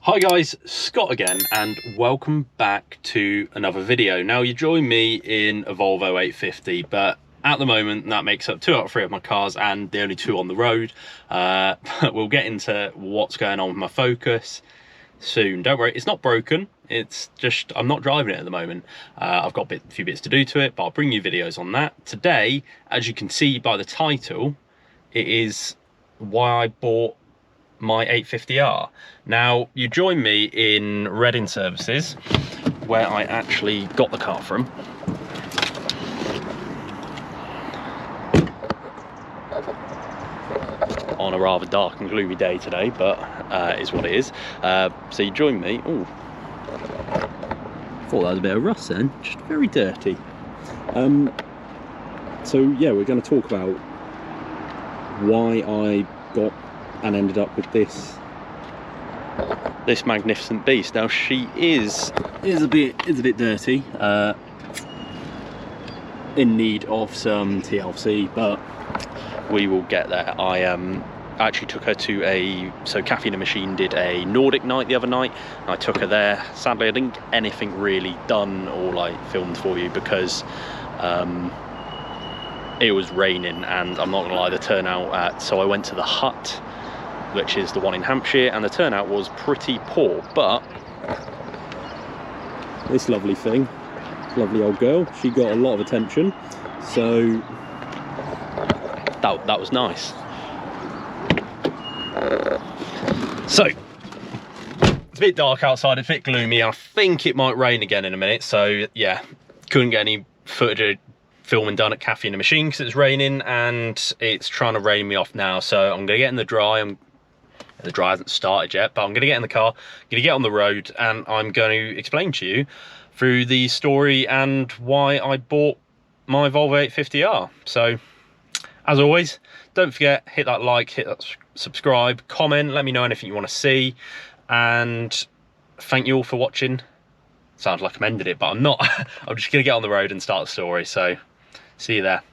Hi guys, Scott again, and welcome back to another video. Now you join me in a Volvo 850, but at the moment that makes up 2 out of 3 of my cars and the only 2 on the road. But we'll get into what's going on with my Focus soon. Don't worry, it's not broken, it's just I'm not driving it at the moment. I've got a few bits to do to it, but I'll bring you videos on that. Today, as you can see by the title, it is why I bought my 850R. Now, you join me in Reading Services, where I actually got the car from. On a rather dark and gloomy day today, but is what it is. So you join me. Oh, thought that was a bit of rust then, just very dirty. So yeah, we're going to talk about why I got and ended up with this magnificent beast. Now she is a bit dirty, in need of some TLC, but we will get there. I actually took her to so Kathy and the Machine did a Nordic night the other night, and I took her there. Sadly I didn't get anything really done or like filmed for you because it was raining, and I'm not gonna lie, the turnout so I went to the Hut, which is the one in Hampshire, and the turnout was pretty poor. But this lovely thing, lovely old girl, she got a lot of attention, so that was nice. So it's a bit dark outside, it's a bit gloomy. I think it might rain again in a minute, so yeah, couldn't get any footage of filming done at Kathy and the Machine because it's raining, and it's trying to rain me off now. So I'm gonna get in the dry. The dry hasn't started yet, but I'm going to get in the car, going to get on the road, and I'm going to explain to you through the story and why I bought my Volvo 850R. So, as always, don't forget, hit that like, hit that subscribe, comment, let me know anything you want to see, and thank you all for watching. Sounds like I'm ended it, but I'm not. I'm just going to get on the road and start the story, so see you there.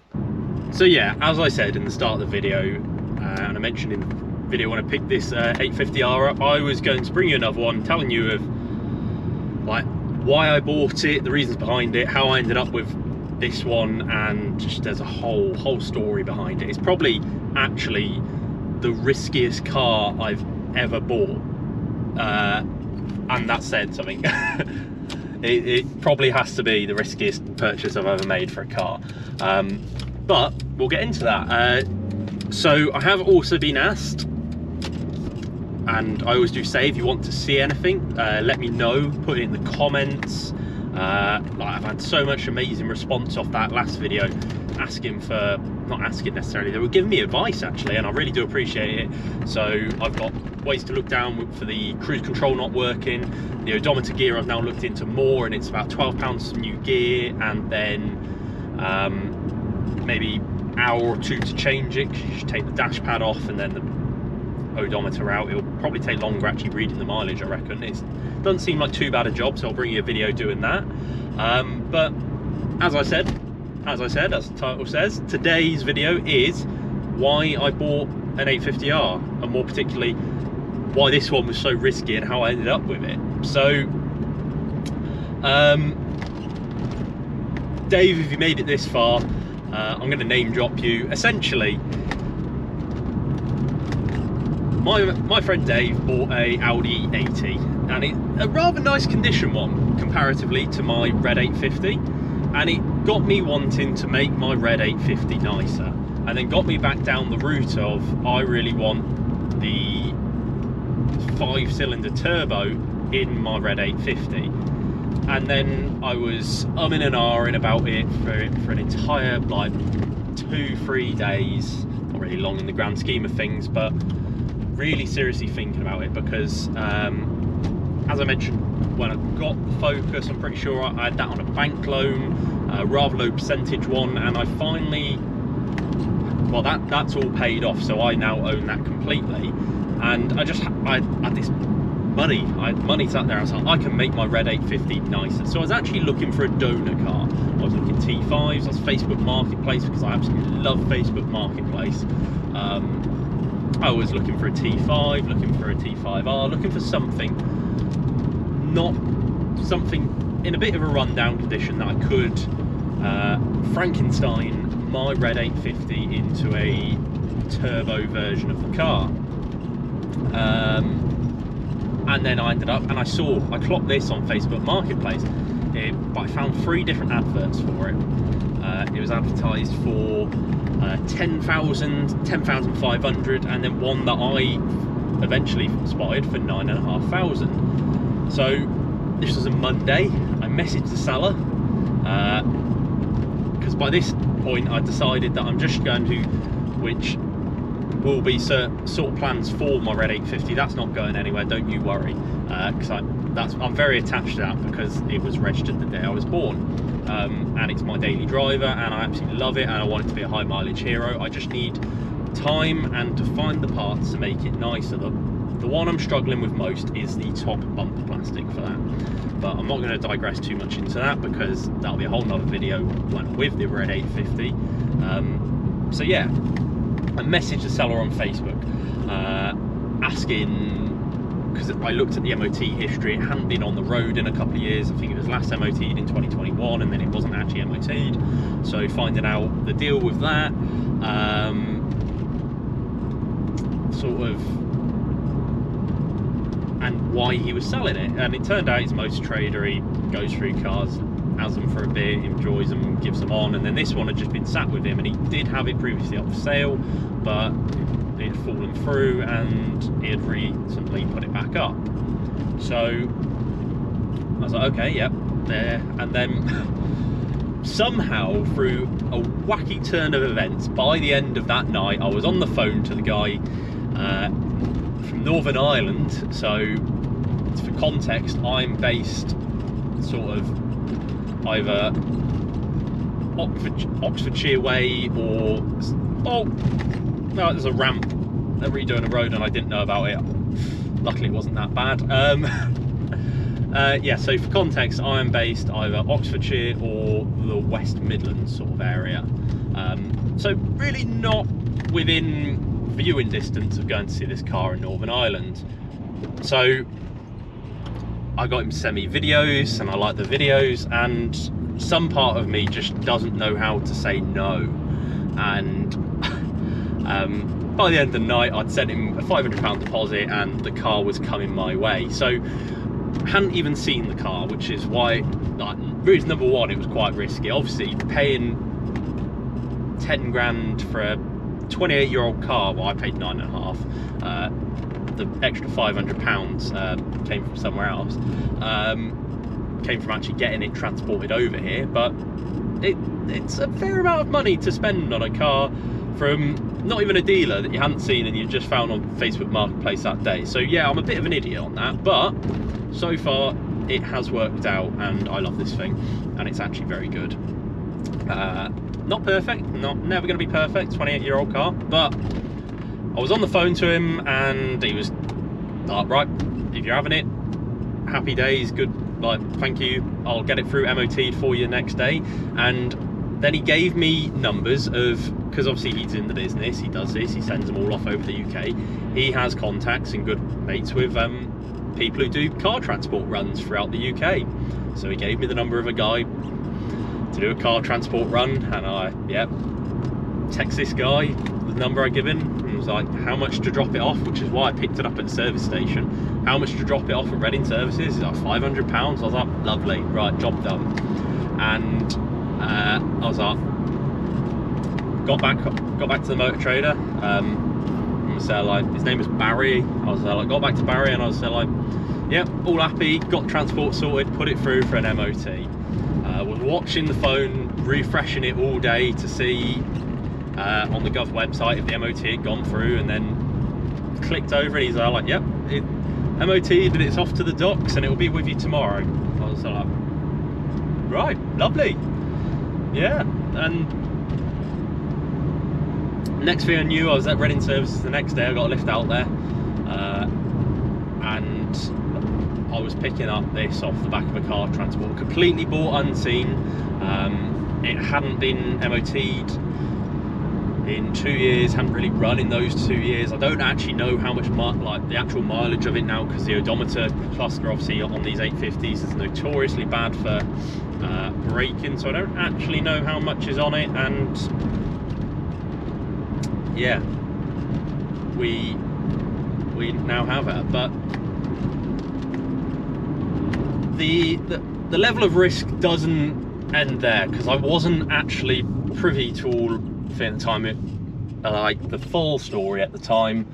So yeah, as I said in the start of the video, and I mentioned in the video when I picked this 850R up, I was going to bring you another one telling you of like why I bought it, the reasons behind it, how I ended up with this one, and just there's a whole story behind it. It's probably actually the riskiest car I've ever bought, and that's saying something. It probably has to be the riskiest purchase I've ever made for a car, but we'll get into that. So I have also been asked, and I always do say, if you want to see anything, let me know, put it in the comments. Like, I've had so much amazing response off that last video, asking for, not asking necessarily, they were giving me advice actually, and I really do appreciate it. So I've got ways to look down for the cruise control not working, the odometer gear I've now looked into more, and it's about £12 for new gear, and then maybe hour or 2 to change it, because you should take the dash pad off and then the odometer out. It'll probably take longer actually reading the mileage, I reckon. It doesn't seem like too bad a job, so I'll bring you a video doing that. But as I said, as the title says, today's video is why I bought an 850R, and more particularly why this one was so risky and how I ended up with it. So Dave, if you made it this far, I'm going to name drop you. Essentially, my friend Dave bought a Audi 80, and it's a rather nice condition one comparatively to my Red 850, and it got me wanting to make my Red 850 nicer, and then got me back down the route of I really want the 5-cylinder turbo in my Red 850. And then I was umming and ahhing about it for an entire like 2-3 days. Not really long in the grand scheme of things, but really seriously thinking about it, because as I mentioned, when I got the Focus, I'm pretty sure I had that on a bank loan, a rather low percentage one, and I finally, well, that's all paid off, so I now own that completely. And I had this money, I had money sat there. I was like, I can make my Red 850 nicer. So I was actually looking for a donor car. I was looking T5s, I was Facebook Marketplace, because I absolutely love Facebook Marketplace. I was looking for a T5, looking for a T5R, looking for something, not something in a bit of a rundown condition that I could Frankenstein my red 850 into a turbo version of the car. And then I ended up, and I clocked this on Facebook Marketplace, but I found 3 different adverts for it. It was advertised for 10,000, 10,500, and then one that I eventually spotted for 9,500. So this was a Monday. I messaged the seller because by this point I decided that I'm just going to, which will be sort of plans for my red 850. That's not going anywhere, don't you worry, because I'm very attached to that because it was registered the day I was born, and it's my daily driver, and I absolutely love it, and I want it to be a high mileage hero. I just need time and to find the parts to make it nicer. The one I'm struggling with most is the top bumper plastic for that, but I'm not going to digress too much into that because that'll be a whole nother video with the red 850. So yeah, I messaged the seller on Facebook asking, because I looked at the MOT history. It hadn't been on the road in a couple of years. I think it was last MOT'd in 2021, and then it wasn't actually MOT'd. So finding out the deal with that, sort of, and why he was selling it. And it turned out he's a motor trader. He goes through cars, has them for a bit, enjoys them, gives them on, and then this one had just been sat with him, and he did have it previously up for sale, but it had fallen through, and he had recently put it back up. So I was like, okay, yep, there. And then somehow, through a wacky turn of events, by the end of that night, I was on the phone to the guy from Northern Ireland. So for context, I'm based sort of either Oxfordshire way, or no, there's a ramp. They're redoing a road and I didn't know about it. Luckily it wasn't that bad. Yeah, so for context, I am based either Oxfordshire or the West Midlands sort of area. So really not within viewing distance of going to see this car in Northern Ireland. So I got him to send me videos, and I like the videos, and some part of me just doesn't know how to say no. And by the end of the night, I'd sent him a £500 deposit, and the car was coming my way. So I hadn't even seen the car, which is why, like, reason number one, it was quite risky. Obviously, paying 10 grand for a 28-year-old car, well, I paid 9.5. The extra £500 came from somewhere else. Came from actually getting it transported over here, but it's a fair amount of money to spend on a car from not even a dealer that you hadn't seen and you just found on Facebook Marketplace that day. So yeah, I'm a bit of an idiot on that, but so far it has worked out, and I love this thing, and it's actually very good. Not perfect, never going to be perfect, 28-year-old car, but I was on the phone to him, and he was like, right, if you're having it, happy days, good, like, thank you, I'll get it through MOT for you next day. And then he gave me numbers of, because obviously he's in the business, he does this, he sends them all off over the UK. He has contacts and good mates with people who do car transport runs throughout the UK. So he gave me the number of a guy to do a car transport run, and I, text this guy the number I give him, and was like, how much to drop it off, which is why I picked it up at the service station. How much to drop it off at Reading Services? He's like, £500. I was like, lovely, right, job done. And I was like, got back to the motor trader. So like, his name was Barry. I was like, got back to Barry, and I was like, yep, all happy, got transport sorted, put it through for an MOT. Was watching the phone, refreshing it all day to see on the Gov website if the MOT had gone through, and then clicked over, and he's like, yep, it MOT'd and it's off to the docks and it'll be with you tomorrow. I was like, right, lovely. Yeah, and next thing I knew, I was at Reading Services the next day. I got a lift out there, and I was picking up this off the back of a car transport, completely bought unseen. It hadn't been MOT'd in 2 years, haven't really run in those 2 years. I don't actually know how much like the actual mileage of it now, because the odometer cluster obviously on these 850s is notoriously bad for braking, so I don't actually know how much is on it. And yeah, we now have it, but the level of risk doesn't end there, because I wasn't actually privy to all at the time, like the full story at the time,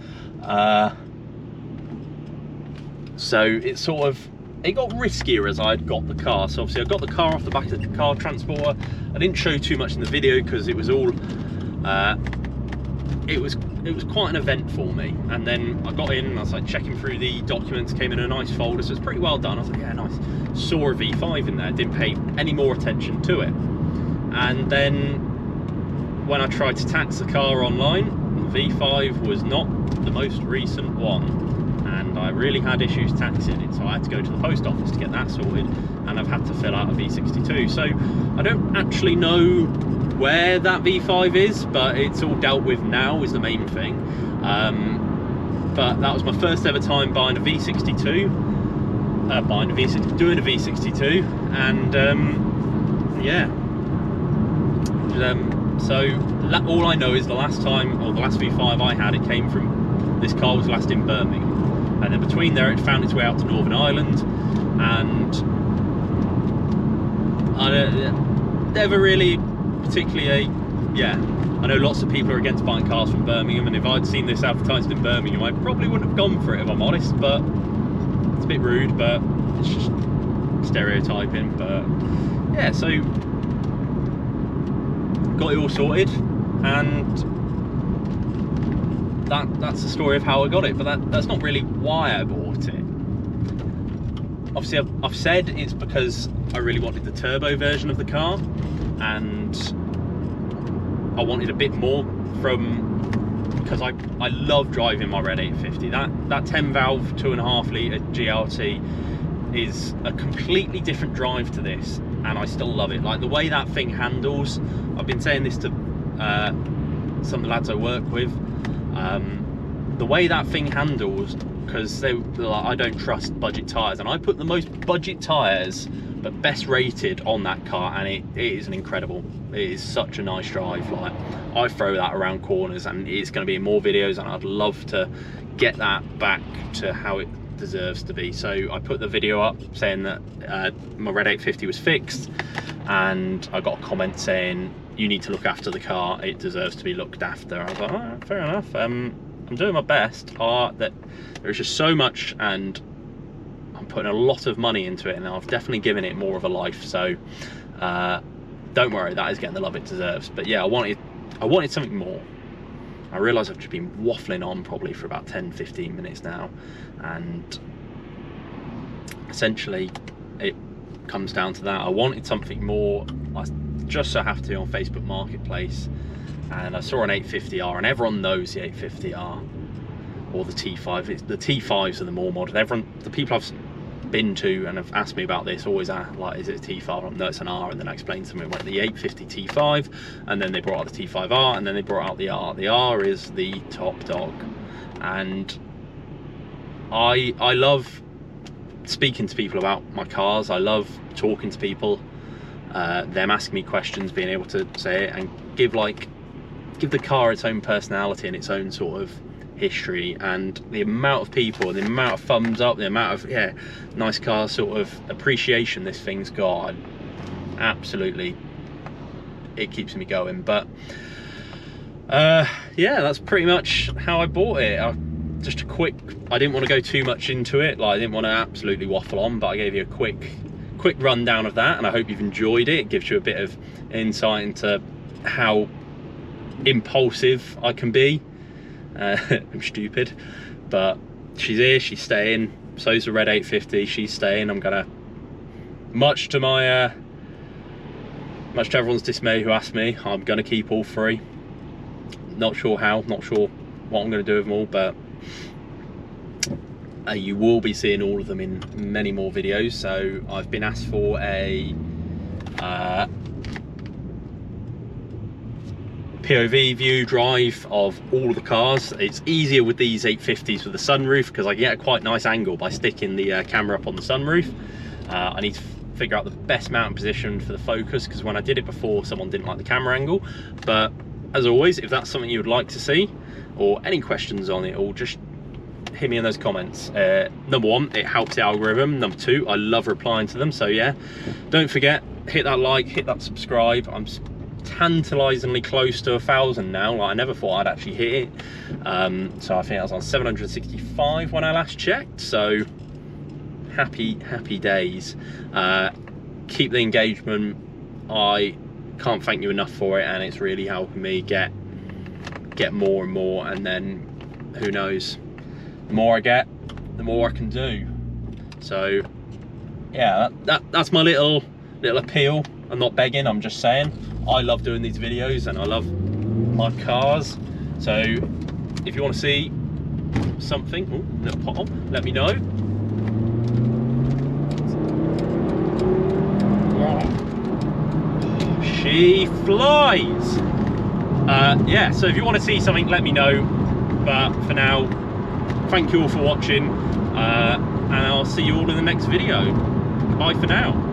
so it got riskier as I'd got the car. So obviously I got the car off the back of the car transporter. I didn't show too much in the video because it was all it was quite an event for me. And then I got in and I was like checking through the documents, came in a nice folder, so it's pretty well done. I was like, yeah, nice. Saw a V5 in there, didn't pay any more attention to it. And then when I tried to tax the car online, the V5 was not the most recent one, and I really had issues taxing it, so I had to go to the post office to get that sorted, and I've had to fill out a V62. So I don't actually know where that V5 is, but it's all dealt with now is the main thing. But that was my first ever time buying a V62, doing a V62, and yeah. So all I know is the last time, or the last V5 I had, it came from, this car was last in Birmingham, and then between there it found its way out to Northern Ireland, and I never really particularly I know lots of people are against buying cars from Birmingham, and if I'd seen this advertised in Birmingham I probably wouldn't have gone for it, if I'm honest, but it's a bit rude, but it's just stereotyping. But yeah, so got it all sorted, and that's the story of how I got it. But that's not really why I bought it. Obviously I've said it's because I really wanted the turbo version of the car, and I wanted a bit more because I love driving my Red 850. That 10 valve 2.5 litre GLT is a completely different drive to this, and I still love it. Like the way that thing handles, I've been saying this to some of the lads I work with, the way that thing handles, because I don't trust budget tyres, and I put the most budget tyres but best rated on that car, and it is an incredible, it is such a nice drive. Like I throw that around corners, and it's going to be in more videos, and I'd love to get that back to how it deserves to be. So I put the video up saying that my Red 850 was fixed, and I got a comment saying you need to look after the car, it deserves to be looked after. I was like, oh, fair enough, I'm doing my best. That there's just so much, and I'm putting a lot of money into it, and I've definitely given it more of a life, so don't worry, that is getting the love it deserves. But yeah, I wanted something more. I realise I've just been waffling on probably for about 10-15 minutes now, and essentially it comes down to that. I wanted something more. I just so have to on Facebook Marketplace, and I saw an 850R, and everyone knows the 850R or the T5. The T5s are the more modern. The people I've been to and have asked me about this always ask, like, is it a T5? No, it's an R. And then I explained to them it went the 850 T5, and then they brought out the T5R, and then they brought out the R. The R is the top dog, and I love speaking to people about my cars. I love talking to people, them asking me questions, being able to say it and give the car its own personality and its own sort of history. And the amount of people and the amount of thumbs up, the amount of nice car sort of appreciation this thing's got, absolutely, it keeps me going. But yeah, that's pretty much how I bought it. I didn't want to go too much into it, like I didn't want to absolutely waffle on, but I gave you a quick rundown of that, and I hope you've enjoyed it. It gives you a bit of insight into how impulsive I can be. I'm stupid, but she's here, she's staying. So's the Red 850, she's staying. I'm gonna, much to everyone's dismay who asked me, I'm gonna keep all three. Not sure how, not sure what I'm gonna do with them all, but you will be seeing all of them in many more videos. So I've been asked for a POV view drive of all of the cars. It's easier with these 850s with the sunroof because I get a quite nice angle by sticking the camera up on the sunroof. I need to figure out the best mounting position for the focus, because when I did it before, someone didn't like the camera angle. But as always, if that's something you would like to see, or any questions on it, or just hit me in those comments. Number one, it helps the algorithm. Number two, I love replying to them. So yeah, don't forget, hit that like, hit that subscribe. I'm tantalizingly close to 1,000 now. Like, I never thought I'd actually hit it. So I think I was on 765 when I last checked. So happy days. Keep the engagement. I can't thank you enough for it, and it's really helping me get more and more, and then who knows, the more I get, the more I can do. So yeah, that's my little appeal. I'm not begging, I'm just saying I love doing these videos and I love my cars. So if you want to see something, ooh, little pop on, let me know. She flies. Yeah, so if you want to see something, let me know. But for now, thank you all for watching, and I'll see you all in the next video. Bye for now.